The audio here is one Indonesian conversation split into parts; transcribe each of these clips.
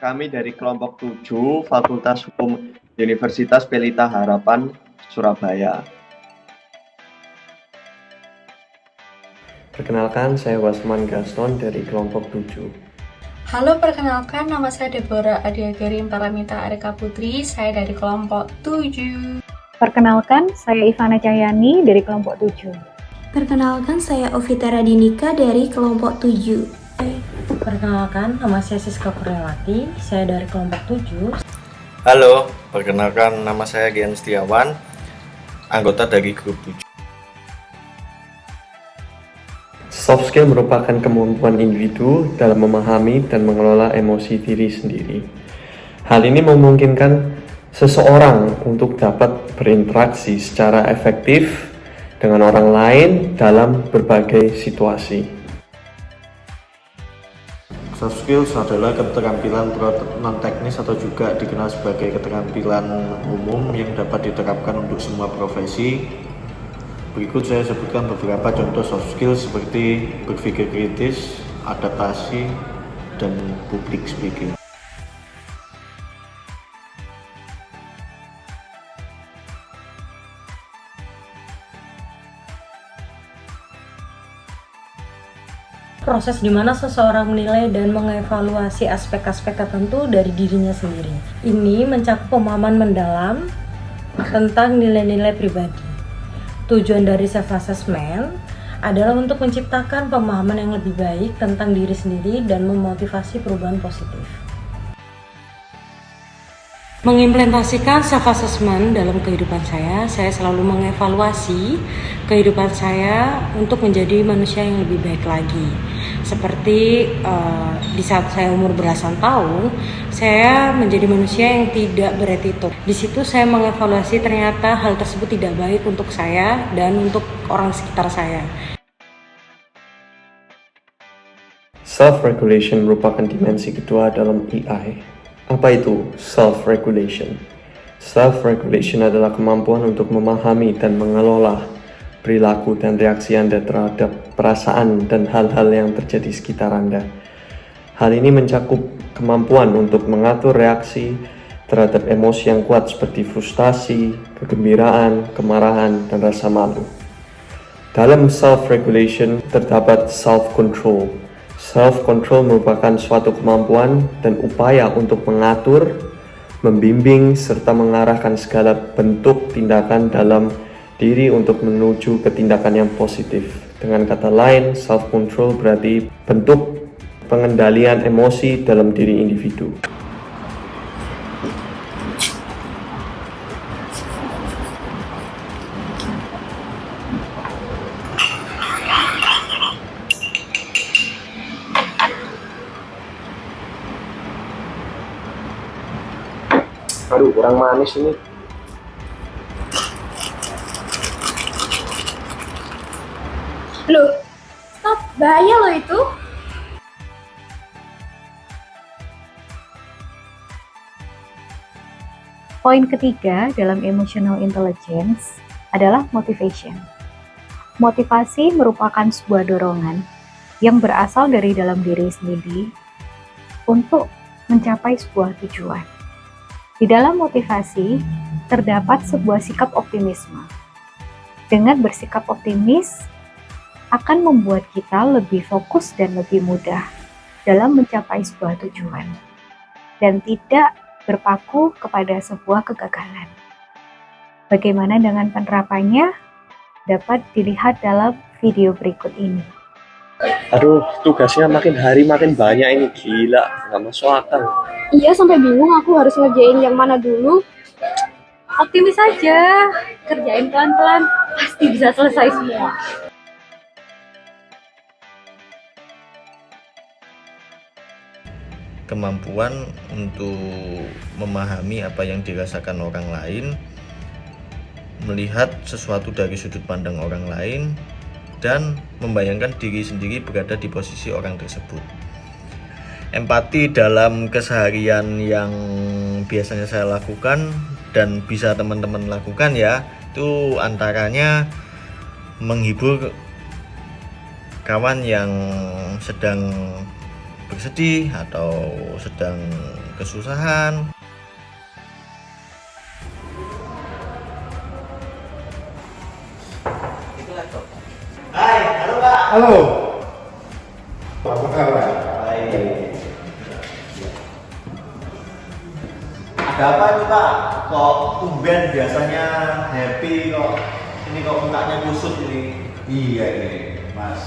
Kami dari kelompok 7 Fakultas Hukum Universitas Pelita Harapan, Surabaya. Perkenalkan, saya Wasman Gaston dari kelompok 7. Halo, perkenalkan nama saya Deborah Adia Garim Paramita Arika Putri, saya dari kelompok 7. Perkenalkan, saya Ivana Cahyani dari kelompok 7. Perkenalkan, saya Ovita Radinika dari kelompok 7. Perkenalkan, nama saya Siska Kurniawati, saya dari kelompok 7. Halo, perkenalkan nama saya Gian Setiawan, anggota dari grup 7. Soft skill merupakan kemampuan individu dalam memahami dan mengelola emosi diri sendiri. Hal ini memungkinkan seseorang untuk dapat berinteraksi secara efektif dengan orang lain dalam berbagai situasi. Soft skills adalah keterampilan non-teknis atau juga dikenal sebagai keterampilan umum yang dapat diterapkan untuk semua profesi. Berikut saya sebutkan beberapa contoh soft skills seperti berpikir kritis, adaptasi, dan public speaking. Proses di mana seseorang menilai dan mengevaluasi aspek-aspek tertentu dari dirinya sendiri. Ini mencakup pemahaman mendalam tentang nilai-nilai pribadi. Tujuan dari self-assessment adalah untuk menciptakan pemahaman yang lebih baik tentang diri sendiri dan memotivasi perubahan positif. Mengimplementasikan self-assessment dalam kehidupan saya selalu mengevaluasi kehidupan saya untuk menjadi manusia yang lebih baik lagi. Seperti di saat saya umur belasan tahun, saya menjadi manusia yang tidak beretitude. Di situ saya mengevaluasi ternyata hal tersebut tidak baik untuk saya dan untuk orang sekitar saya. Self-regulation merupakan dimensi kedua dalam EI. Apa itu self-regulation? Self-regulation adalah kemampuan untuk memahami dan mengelola perilaku dan reaksi Anda terhadap perasaan dan hal-hal yang terjadi sekitar Anda. Hal ini mencakup kemampuan untuk mengatur reaksi terhadap emosi yang kuat seperti frustasi, kegembiraan, kemarahan, dan rasa malu. Dalam self-regulation terdapat self-control. Self-control merupakan suatu kemampuan dan upaya untuk mengatur, membimbing, serta mengarahkan segala bentuk tindakan dalam diri untuk menuju ke tindakan yang positif. Dengan kata lain, self-control berarti bentuk pengendalian emosi dalam diri individu. Aduh, kurang manis ini. Loh, stop, bahaya loh itu. Poin ketiga dalam emotional intelligence adalah motivation. Motivasi merupakan sebuah dorongan yang berasal dari dalam diri sendiri untuk mencapai sebuah tujuan. Di dalam motivasi, terdapat sebuah sikap optimisme. Dengan bersikap optimis, akan membuat kita lebih fokus dan lebih mudah dalam mencapai sebuah tujuan, dan tidak berpaku kepada sebuah kegagalan. Bagaimana dengan penerapannya? Dapat dilihat dalam video berikut ini. Aduh, tugasnya makin hari makin banyak ini, gila, nggak masuk akal. Iya, sampai bingung aku harus ngerjain yang mana dulu. Optimis saja, kerjain pelan-pelan, pasti bisa selesai semua. Kemampuan untuk memahami apa yang dirasakan orang lain, melihat sesuatu dari sudut pandang orang lain, dan membayangkan diri sendiri berada di posisi orang tersebut. Empati dalam keseharian yang biasanya saya lakukan dan bisa teman-teman lakukan ya, itu antaranya menghibur kawan yang sedang bersedih atau sedang kesusahan. Hai, halo Pak. Halo. Apa kabar? Baik. Ada apa itu Pak? Kok tumben biasanya happy kok? Ini kok mukanya kusut ini. Iya ini, Mas.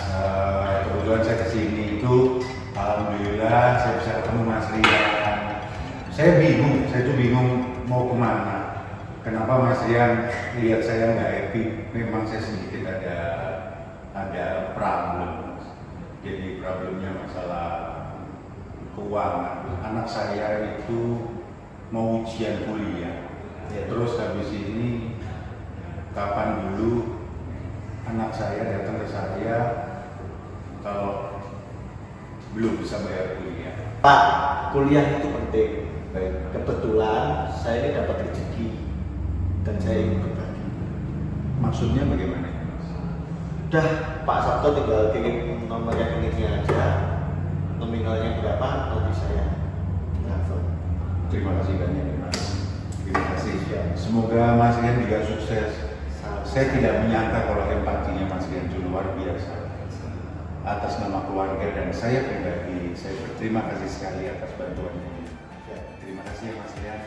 Kebetulan saya kesini itu, alhamdulillah saya bisa ketemu Mas Rian. Saya tuh bingung mau kemana. Kenapa Mas Rian lihat saya nggak happy? Memang saya sedikit ada problem. Jadi problemnya masalah keuangan. Anak saya itu mau ujian kuliah. Terus habis ini kapan dulu anak saya datang ke saya kalau belum bisa bayar kuliah. Pak, kuliah itu penting. Baik, kebetulan saya ini dapat rezeki dan saya ingin berbagi. Maksudnya bagaimana? Udah, Pak Sabto tinggal kirim nomor rekeningnya aja, nominalnya berapa, nanti saya transfer. Terima kasih banyak Mas. Terima kasih. Semoga Mas Rian juga sukses. Saya tidak menyangka kalau empatinya Mas Rian itu luar biasa. Atas nama keluarga dan saya pribadi, saya berterima kasih sekali atas bantuannya. Terima kasih Mas Rian.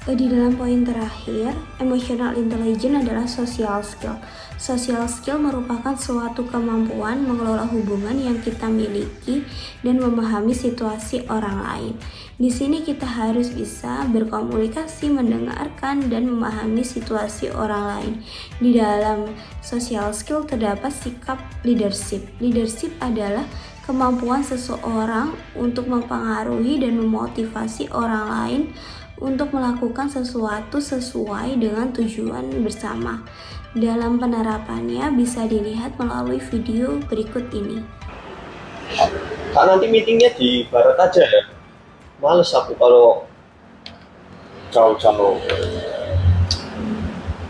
Di dalam poin terakhir, emotional intelligence adalah social skill. Social skill merupakan suatu kemampuan mengelola hubungan yang kita miliki dan memahami situasi orang lain. Di sini kita harus bisa berkomunikasi, mendengarkan, dan memahami situasi orang lain. Di dalam social skill terdapat sikap leadership. Leadership adalah kemampuan seseorang untuk mempengaruhi dan memotivasi orang lain untuk melakukan sesuatu sesuai dengan tujuan bersama. Dalam penerapannya bisa dilihat melalui video berikut ini. Kak, nanti meetingnya di barat aja ya? Males aku kalau jauh-jauh.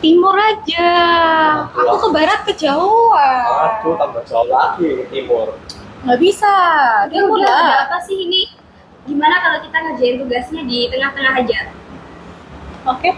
Timur aja. Aku ke barat kejauhan. Aduh, tambah jauh lagi ke timur. Nggak bisa. Timur Udah, ada lah. apa sih ini? Gimana kalau kita ngerjain tugasnya di tengah-tengah aja? Oke.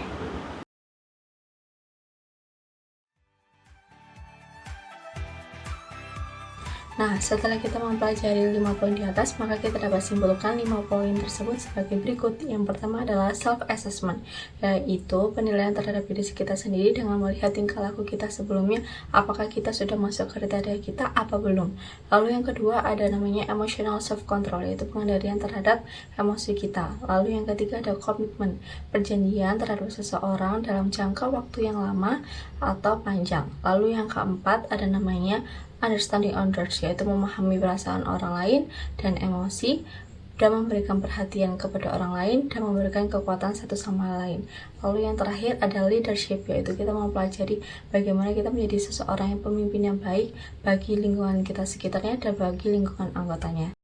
Nah, setelah kita mempelajari 5 poin di atas, maka kita dapat simpulkan 5 poin tersebut sebagai berikut. Yang pertama adalah self-assessment, yaitu penilaian terhadap diri kita sendiri dengan melihat tingkah laku kita sebelumnya, apakah kita sudah masuk kriteria kita apa belum. Lalu yang kedua ada namanya emotional self-control, yaitu pengendalian terhadap emosi kita. Lalu yang ketiga ada komitmen, perjanjian terhadap seseorang dalam jangka waktu yang lama atau panjang. Lalu yang keempat ada namanya understanding others, yaitu memahami perasaan orang lain dan emosi dan memberikan perhatian kepada orang lain dan memberikan kekuatan satu sama lain. Lalu yang terakhir ada leadership, yaitu kita mempelajari bagaimana kita menjadi seseorang yang pemimpin yang baik bagi lingkungan kita sekitarnya dan bagi lingkungan anggotanya.